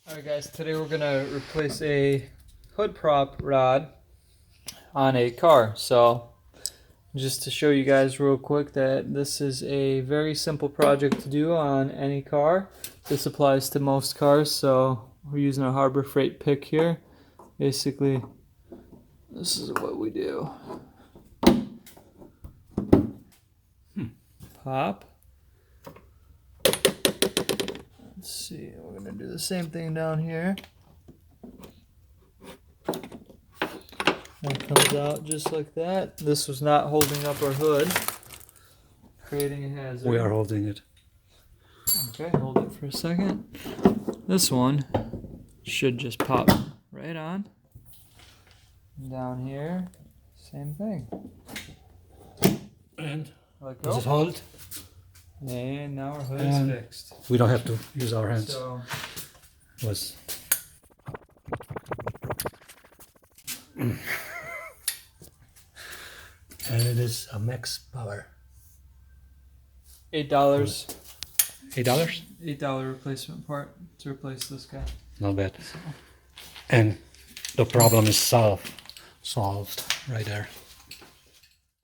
Alright guys, today we're gonna replace a hood prop rod on a car. So just to show you guys real quick that this is a very simple project to do on any car. This applies to most cars, so we're using a Harbor Freight pick here. Basically, this is what we do. Pop. Let's see, we're gonna do the same thing down here. That comes out just like that. This was not holding up our hood, creating a hazard. We are holding it. Okay, hold it for a second. This one should just pop right on. Down here, same thing. And Let does go. it hold? And now our hood is fixed. We don't have to use our hands. So, And it is a max power. $8. $8? $8 replacement part to replace this guy. Not bad. And the problem is solved right there.